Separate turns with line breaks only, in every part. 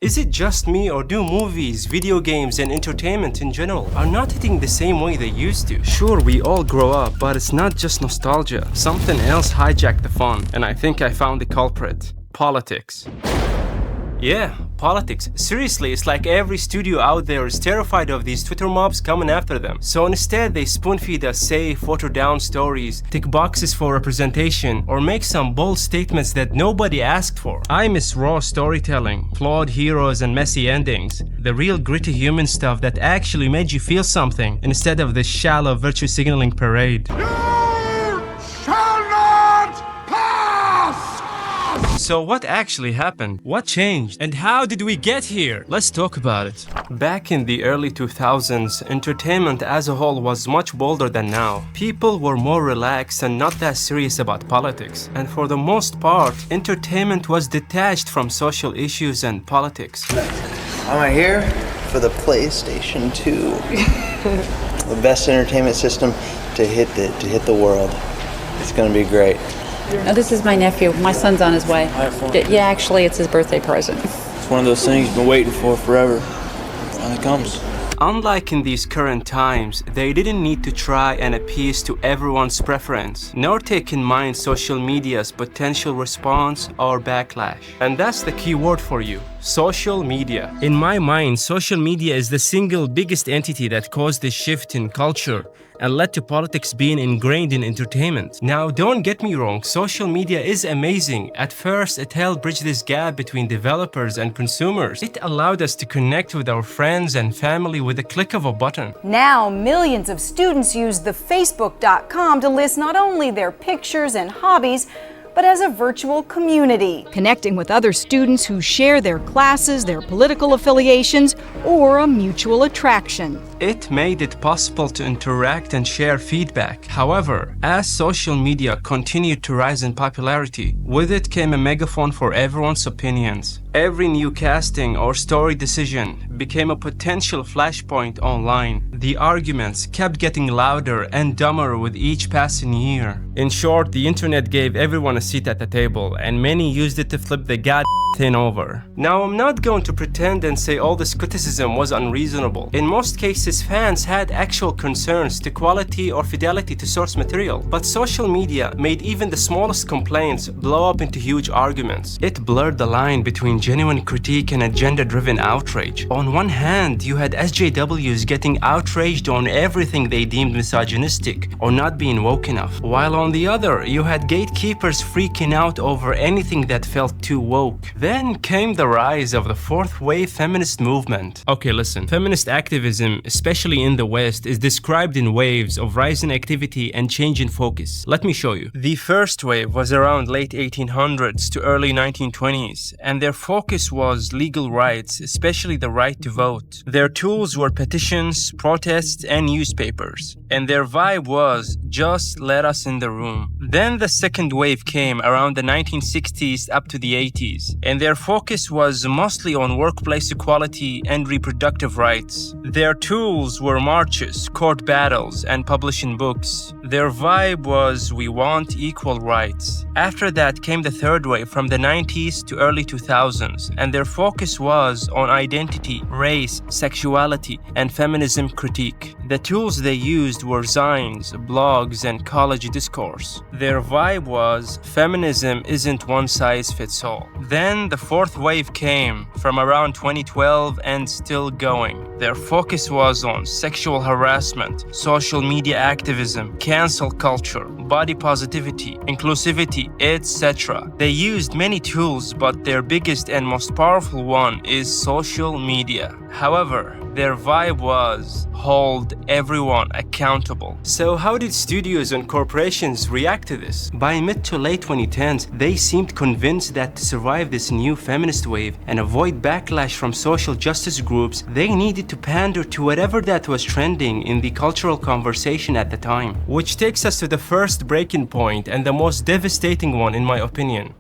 Is it just me, or do movies, video games, and entertainment in general are not hitting the same way they used to? Sure, we all grow up, but it's not just nostalgia. Something else hijacked the fun, and I think I found the culprit. Politics. Yeah, politics. Seriously, it's like every studio out there is terrified of these Twitter mobs coming after them. So instead, they spoon-feed us safe, watered-down stories, tick boxes for representation, or make some bold statements that nobody asked for. I miss raw storytelling, flawed heroes, and messy endings. The real gritty human stuff that actually made you feel something, instead of this shallow virtue signaling parade. So what actually happened? What changed? And how did we get here? Let's talk about it. Back in the early 2000s, entertainment as a whole was much bolder than now. People were more relaxed and not that serious about politics. And for the most part, entertainment was detached from social issues and politics.
I'm here for the PlayStation 2. The best entertainment system to hit the world. It's gonna be great.
No, this is my nephew. My son's on his way. Yeah, actually, it's his birthday present.
It's one of those things you've been waiting for forever. It finally comes.
Unlike in these current times, they didn't need to try and appease to everyone's preference, nor take in mind social media's potential response or backlash. And that's the key word for you: social media. In my mind, social media is the single biggest entity that caused this shift in culture and led to politics being ingrained in entertainment. Now, don't get me wrong, social media is amazing. At first, it helped bridge this gap between developers and consumers. It allowed us to connect with our friends and family with a click of a button.
Now, millions of students use the Facebook.com to list not only their pictures and hobbies, but as a virtual community.
Connecting with other students who share their classes, their political affiliations, or a mutual attraction.
It made it possible to interact and share feedback. However, as social media continued to rise in popularity, with it came a megaphone for everyone's opinions. Every new casting or story decision became a potential flashpoint online. The arguments kept getting louder and dumber with each passing year. In short, the internet gave everyone a seat at the table, and many used it to flip the thing over. Now, I'm not going to pretend and say all this criticism was unreasonable. In most cases, fans had actual concerns to quality or fidelity to source material, but social media made even the smallest complaints blow up into huge arguments. It blurred the line between genuine critique and agenda-driven outrage. On one hand, you had SJWs getting outraged on everything they deemed misogynistic or not being woke enough, while on the other, you had gatekeepers freaking out over anything that felt too woke. Then came the rise of the fourth wave feminist movement. Okay, listen, feminist activism, especially in the West, is described in waves of rising activity and change in focus. Let me show you. The first wave was around late 1800s to early 1920s, and their focus was legal rights, especially the right to vote. Their tools were petitions, protests, and newspapers. And their vibe was, just let us in the room. Then the second wave came around the 1960s up to the 80s, and their focus was mostly on workplace equality and reproductive rights. Their tools were marches, court battles, and publishing books. Their vibe was, we want equal rights. After that came the third wave from the 90s to early 2000s, and their focus was on identity, race, sexuality, and feminism critique. The tools they used were zines, blogs, and college discourse. Their vibe was, feminism isn't one size fits all. Then the fourth wave came from around 2012 and still going. Their focus was on sexual harassment, social media activism, cancel culture, body positivity, inclusivity, etc. They used many tools, but their biggest and most powerful one is social media. However, their vibe was, hold everyone accountable. So how did studios and corporations react to this? By mid to late 2010s, they seemed convinced that to survive this new feminist wave and avoid backlash from social justice groups, they needed to pander to whatever that was trending in the cultural conversation at the time. Which takes us to the first breaking point and the most devastating one in my opinion.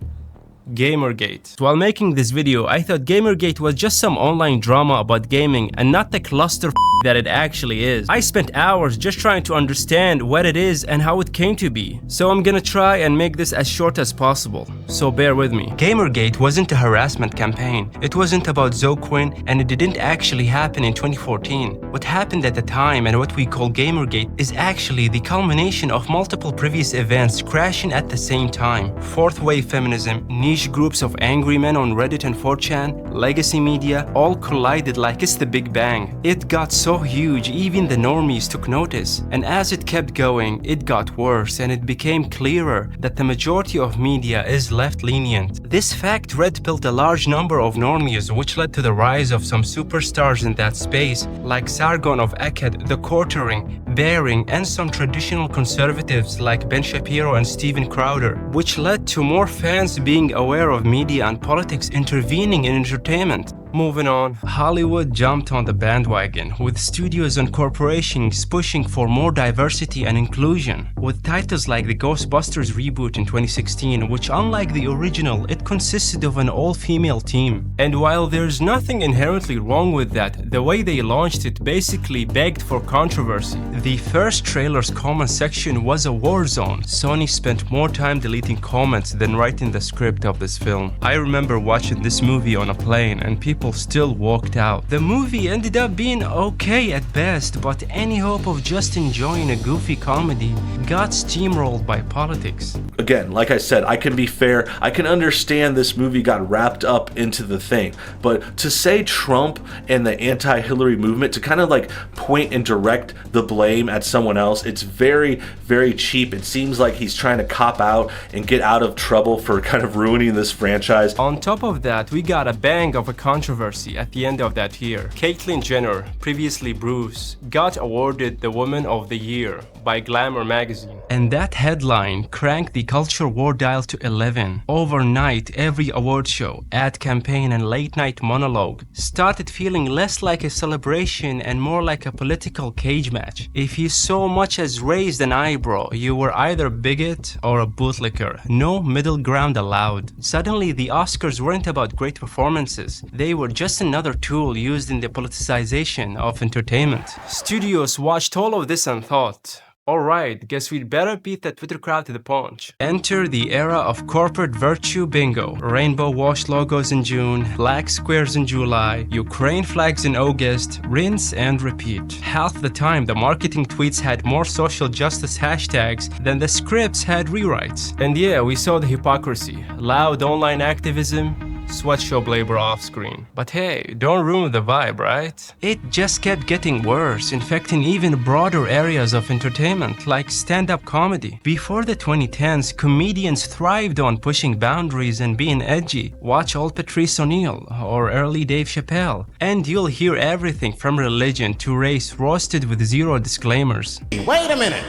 Gamergate. While making this video, I thought Gamergate was just some online drama about gaming and not the cluster that it actually is. I spent hours just trying to understand what it is and how it came to be. So I'm gonna try and make this as short as possible. So bear with me. Gamergate wasn't a harassment campaign. It wasn't about Zoe Quinn, and it didn't actually happen in 2014. What happened at the time and what we call Gamergate is actually the culmination of multiple previous events crashing at the same time. Fourth wave feminism, niche groups of angry men on Reddit and 4chan, legacy media, all collided like it's the Big Bang. It got so huge, even the normies took notice. And as it kept going, it got worse, and it became clearer that the majority of media is left lenient. This fact red-pilled a large number of normies, which led to the rise of some superstars in that space, like Sargon of Akkad, The Quartering, Bearing, and some traditional conservatives like Ben Shapiro and Steven Crowder, which led to more fans being aware of media and politics intervening in entertainment. Moving on, Hollywood jumped on the bandwagon, with studios and corporations pushing for more diversity and inclusion, with titles like the Ghostbusters reboot in 2016, which unlike the original, it consisted of an all-female team. And while there's nothing inherently wrong with that, the way they launched it basically begged for controversy. The first trailer's comment section was a war zone. Sony spent more time deleting comments than writing the script of this film. I remember watching this movie on a plane and people still walked out. The movie ended up being okay at best, but any hope of just enjoying a goofy comedy got steamrolled by politics.
Again, like I said, I can be fair. I can understand this movie got wrapped up into the thing, but to say Trump and the anti-Hillary movement, to kind of like point and direct the blame at someone else, it's very, very cheap. It seems like he's trying to cop out and get out of trouble for kind of ruining this franchise.
On top of that, we got a bang of a controversy at the end of that year. Caitlyn Jenner, previously Bruce, got awarded the Woman of the Year by Glamour magazine. And that headline cranked the culture war dial to 11. Overnight, every award show, ad campaign, and late night monologue started feeling less like a celebration and more like a political cage match. If you so much as raised an eyebrow, you were either a bigot or a bootlicker. No middle ground allowed. Suddenly, the Oscars weren't about great performances. They were just another tool used in the politicization of entertainment. Studios watched all of this and thought, alright, guess we'd better beat that Twitter crowd to the punch. Enter the era of corporate virtue bingo. Rainbow wash logos in June, black squares in July, Ukraine flags in August, rinse and repeat. Half the time, the marketing tweets had more social justice hashtags than the scripts had rewrites. And yeah, we saw the hypocrisy. Loud online activism, sweatshop labor off screen. But hey, don't ruin the vibe, right? It just kept getting worse, infecting even broader areas of entertainment like stand-up comedy. Before the 2010s, comedians thrived on pushing boundaries and being edgy. Watch old Patrice O'Neal or early Dave Chappelle, and you'll hear everything from religion to race roasted with zero disclaimers.
Wait a minute.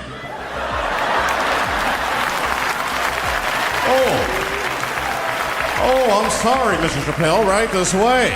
Oh, I'm sorry, Mr. Chappelle, right this way.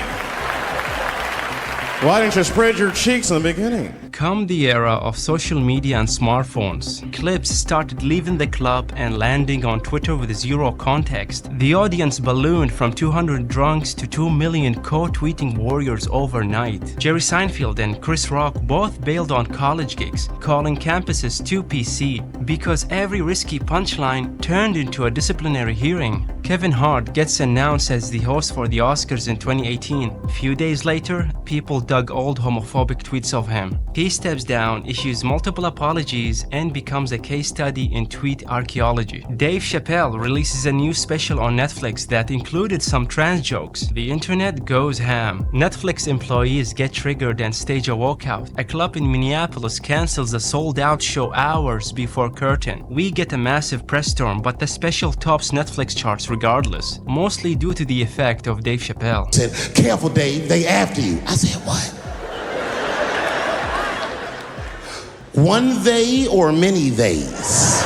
Why didn't you spread your cheeks in the beginning?
Come the era of social media and smartphones, clips started leaving the club and landing on Twitter with zero context. The audience ballooned from 200 drunks to 2 million co-tweeting warriors overnight. Jerry Seinfeld and Chris Rock both bailed on college gigs, calling campuses too PC, because every risky punchline turned into a disciplinary hearing. Kevin Hart gets announced as the host for the Oscars in 2018. A few days later, people dug old homophobic tweets of him. He steps down, issues multiple apologies, and becomes a case study in tweet archaeology. Dave Chappelle releases a new special on Netflix that included some trans jokes. The internet goes ham. Netflix employees get triggered and stage a walkout. A club in Minneapolis cancels a sold-out show hours before curtain. We get a massive press storm, but the special tops Netflix charts regardless, mostly due to the effect of Dave Chappelle.
Said, careful Dave, they after you. I said, what? One they or many theys?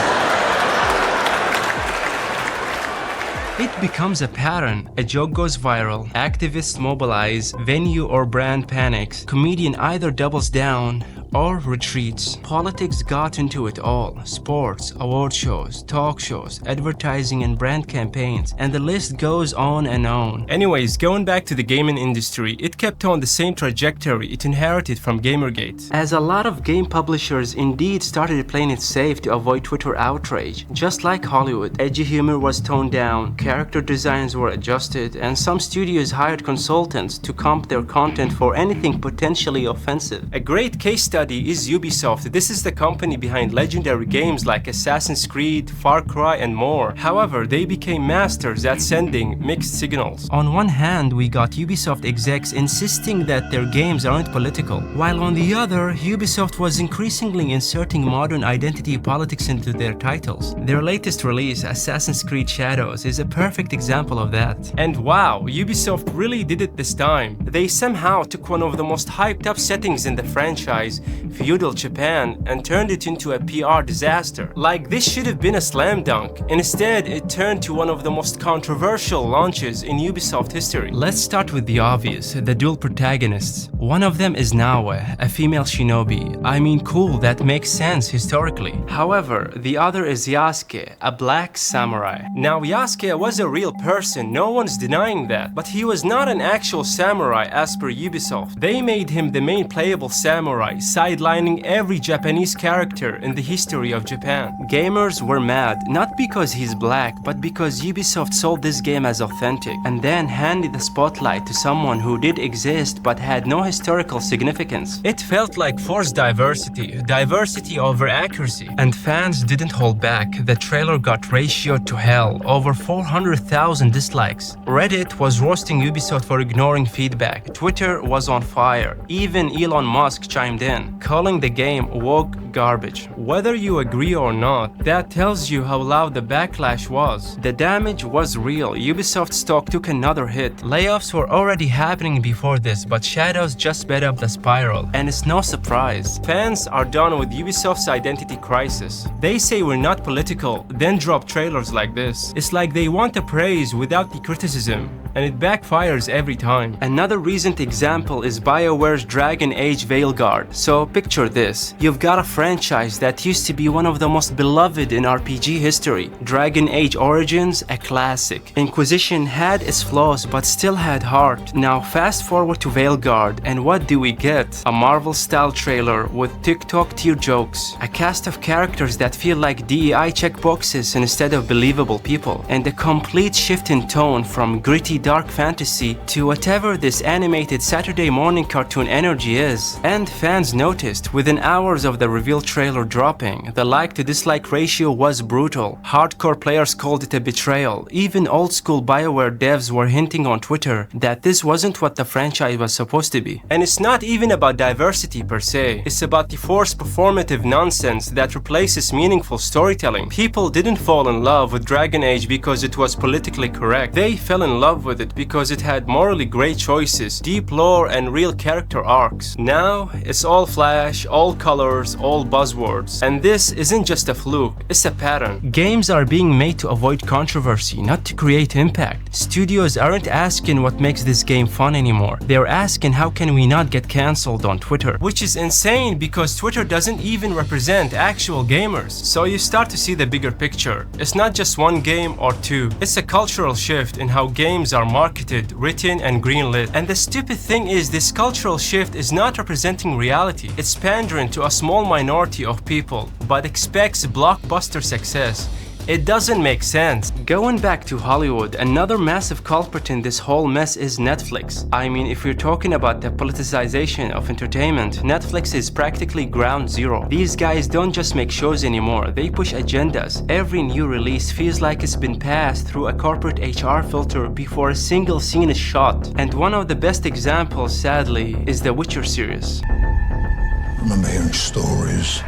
It becomes a pattern. A joke goes viral, activists mobilize, venue or brand panics, comedian either doubles down or retreats. Politics got into it all. Sports, award shows, talk shows, advertising and brand campaigns, and the list goes on and on. Anyways, going back to the gaming industry, it kept on the same trajectory it inherited from Gamergate. As a lot of game publishers indeed started playing it safe to avoid Twitter outrage. Just like Hollywood, edgy humor was toned down, character designs were adjusted, and some studios hired consultants to comp their content for anything potentially offensive. A great case study is Ubisoft. This is the company behind legendary games like Assassin's Creed, Far Cry, and more. However, they became masters at sending mixed signals. On one hand, we got Ubisoft execs insisting that their games aren't political, while on the other, Ubisoft was increasingly inserting modern identity politics into their titles. Their latest release, Assassin's Creed Shadows, is a perfect example of that. And wow, Ubisoft really did it this time. They somehow took one of the most hyped up settings in the franchise, feudal Japan, and turned it into a PR disaster. Like, this should have been a slam dunk. Instead, it turned to one of the most controversial launches in Ubisoft history. Let's start with the obvious, the dual protagonists. One of them is Naoe, a female shinobi. I mean, cool, that makes sense historically. However, the other is Yasuke, a black samurai. Now, Yasuke was a real person, no one's denying that, but he was not an actual samurai as per Ubisoft. They made him the main playable samurai, sidelining every Japanese character in the history of Japan. Gamers were mad, not because he's black, but because Ubisoft sold this game as authentic, and then handed the spotlight to someone who did exist but had no historical significance. It felt like forced diversity over accuracy, and fans didn't hold back. The trailer got ratioed to hell, over 400,000 dislikes. Reddit was roasting Ubisoft for ignoring feedback. Twitter was on fire. Even Elon Musk chimed in, calling the game woke garbage. Whether you agree or not, that tells you how loud the backlash was. The damage was real. Ubisoft stock took another hit. Layoffs were already happening before this, but Shadows just sped up the spiral. And it's no surprise. Fans are done with Ubisoft's identity crisis. They say we're not political, then drop trailers like this. It's like they want the praise without the criticism, and it backfires every time. Another recent example is BioWare's Dragon Age Veilguard. So picture this. You've got a franchise that used to be one of the most beloved in RPG history. Dragon Age Origins, a classic. Inquisition had its flaws but still had heart. Now fast forward to Veilguard, and what do we get? A Marvel-style trailer with TikTok tier jokes. A cast of characters that feel like DEI checkboxes instead of believable people. And a complete shift in tone from gritty dark fantasy to whatever this animated Saturday morning cartoon energy is. And fans noticed within hours of the reveal trailer dropping, the like to dislike ratio was brutal. Hardcore players called it a betrayal. Even old school BioWare devs were hinting on Twitter that this wasn't what the franchise was supposed to be. And it's not even about diversity per se, it's about the forced performative nonsense that replaces meaningful storytelling. People didn't fall in love with Dragon Age because it was politically correct. They fell in love with it because it had morally great choices, deep lore, and real character arcs. Now, it's all flash, all colors, all buzzwords. And this isn't just a fluke, it's a pattern. Games are being made to avoid controversy, not to create impact. Studios aren't asking what makes this game fun anymore. They're asking how can we not get cancelled on Twitter. Which is insane because Twitter doesn't even represent actual gamers. So you start to see the bigger picture. It's not just one game or two. It's a cultural shift in how games are marketed, written, and greenlit. And the stupid thing is this cultural shift is not representing reality. It's pandering to a small minority of people, but expects blockbuster success. It doesn't make sense. Going back to Hollywood, another massive culprit in this whole mess is Netflix. I mean, if we're talking about the politicization of entertainment, Netflix is practically ground zero. These guys don't just make shows anymore, they push agendas. Every new release feels like it's been passed through a corporate HR filter before a single scene is shot. And one of the best examples, sadly, is the Witcher series.
I remember hearing stories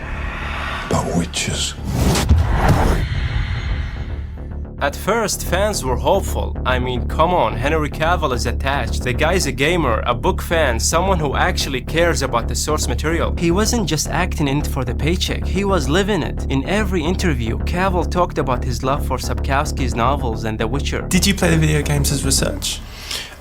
about witches.
At first, fans were hopeful. I mean, come on, Henry Cavill is attached. The guy's a gamer, a book fan, someone who actually cares about the source material. He wasn't just acting in it for the paycheck, he was living it. In every interview, Cavill talked about his love for Sapkowski's novels and The Witcher.
Did you play the video games as research?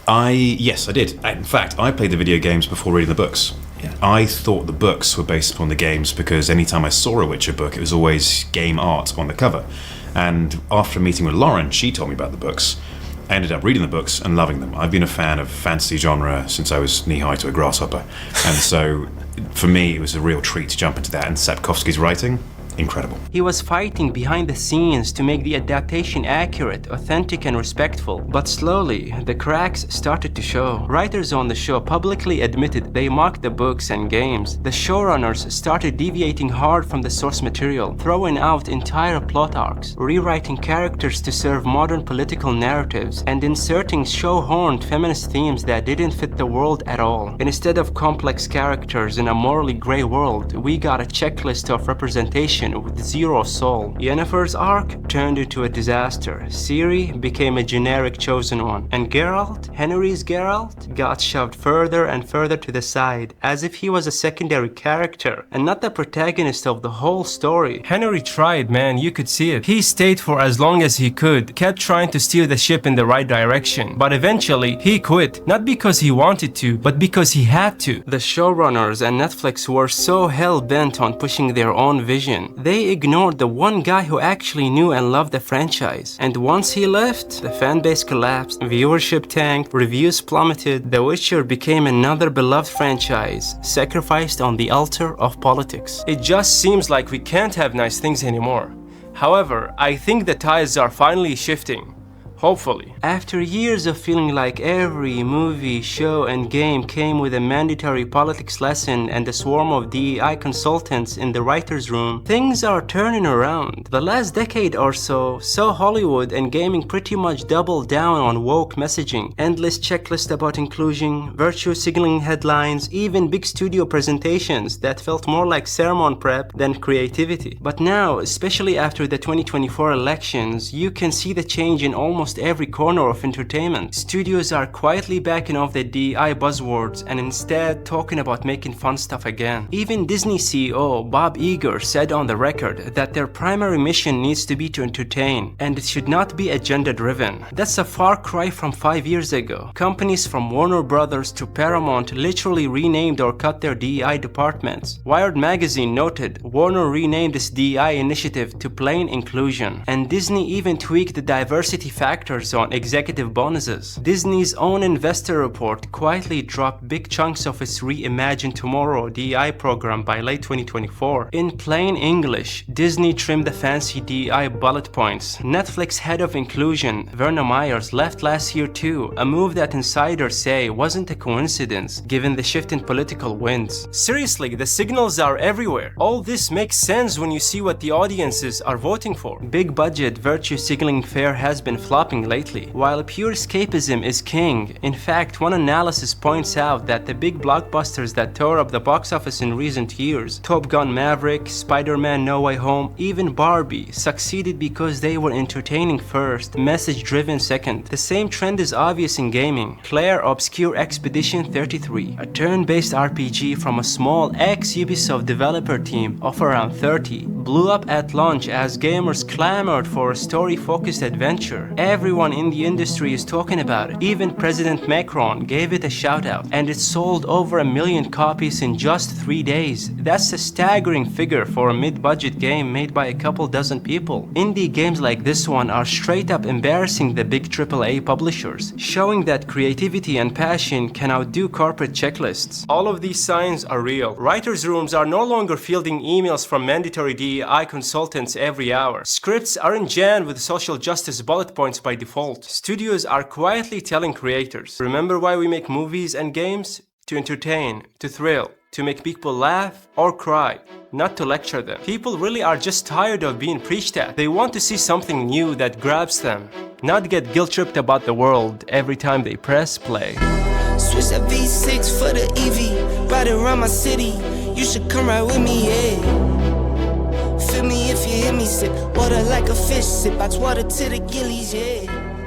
Yes, I did. In fact, I played the video games before reading the books.
Yeah.
I thought the books were based upon the games because anytime I saw a Witcher book, it was always game art on the cover. And after meeting with Lauren, she told me about the books. I ended up reading the books and loving them. I've been a fan of fantasy genre since I was knee-high to a grasshopper. And so, for me, it was a real treat to jump into that. And Sapkowski's writing, incredible.
He was fighting behind the scenes to make the adaptation accurate, authentic, and respectful. But slowly, the cracks started to show. Writers on the show publicly admitted they mocked the books and games. The showrunners started deviating hard from the source material, throwing out entire plot arcs, rewriting characters to serve modern political narratives, and inserting shoehorned feminist themes that didn't fit the world at all. Instead of complex characters in a morally gray world, we got a checklist of representation with zero soul. Yennefer's arc turned into a disaster. Ciri became a generic chosen one. And Geralt, Henry's Geralt, got shoved further and further to the side, as if he was a secondary character and not the protagonist of the whole story. Henry tried, man, you could see it. He stayed for as long as he could, kept trying to steer the ship in the right direction. But eventually, he quit. Not because he wanted to, but because he had to. The showrunners and Netflix were so hell-bent on pushing their own vision. They ignored the one guy who actually knew and loved the franchise. And once he left, the fanbase collapsed, viewership tanked, reviews plummeted. The Witcher became another beloved franchise, sacrificed on the altar of politics. It just seems like we can't have nice things anymore. However, I think the tides are finally shifting. Hopefully. After years of feeling like every movie, show, and game came with a mandatory politics lesson and a swarm of DEI consultants in the writer's room, things are turning around. The last decade or so saw Hollywood and gaming pretty much double down on woke messaging, endless checklists about inclusion, virtue signaling headlines, even big studio presentations that felt more like sermon prep than creativity. But now, especially after the 2024 elections, you can see the change in almost every corner of entertainment. Studios are quietly backing off the DEI buzzwords and instead talking about making fun stuff again. Even Disney CEO Bob Iger said on the record that their primary mission needs to be to entertain, and it should not be agenda-driven. That's a far cry from 5 years ago. Companies from Warner Brothers to Paramount literally renamed or cut their DEI departments. Wired magazine noted Warner renamed its DEI initiative to plain inclusion, and Disney even tweaked the diversity factor on executive bonuses. Disney's own investor report quietly dropped big chunks of its Reimagine Tomorrow DEI program by late 2024. In plain English, Disney trimmed the fancy DEI bullet points. Netflix head of inclusion, Verna Myers, left last year too, a move that insiders say wasn't a coincidence given the shift in political winds. Seriously, the signals are everywhere. All this makes sense when you see what the audiences are voting for. Big budget virtue signaling fare has been flopping lately, while pure escapism is king. In fact, one analysis points out that the big blockbusters that tore up the box office in recent years, Top Gun Maverick, Spider-Man No Way Home, even Barbie, succeeded because they were entertaining first, message-driven second. The same trend is obvious in gaming. Claire Obscure Expedition 33, a turn-based RPG from a small ex-Ubisoft developer team of around 30, blew up at launch as gamers clamored for a story-focused adventure. Everyone in the industry is talking about it. Even President Macron gave it a shout out, and it sold over 1 million copies in just 3 days. That's a staggering figure for a mid-budget game made by a couple dozen people. Indie games like this one are straight up embarrassing the big AAA publishers, showing that creativity and passion can outdo corporate checklists. All of these signs are real. Writers' rooms are no longer fielding emails from mandatory DEI consultants every hour. Scripts aren't jammed with social justice bullet points by default. Studios are quietly telling creators, remember why we make movies and games? To entertain, to thrill, to make people laugh or cry, not to lecture them. People really are just tired of being preached at. They want to see something new that grabs them, not get guilt-tripped about the world every time they press play.
Switch that V6 for the EV, ride around my city, you should come right with me, yeah. Feel me if you hear me sip water like a fish sip. I water to the gillies, yeah.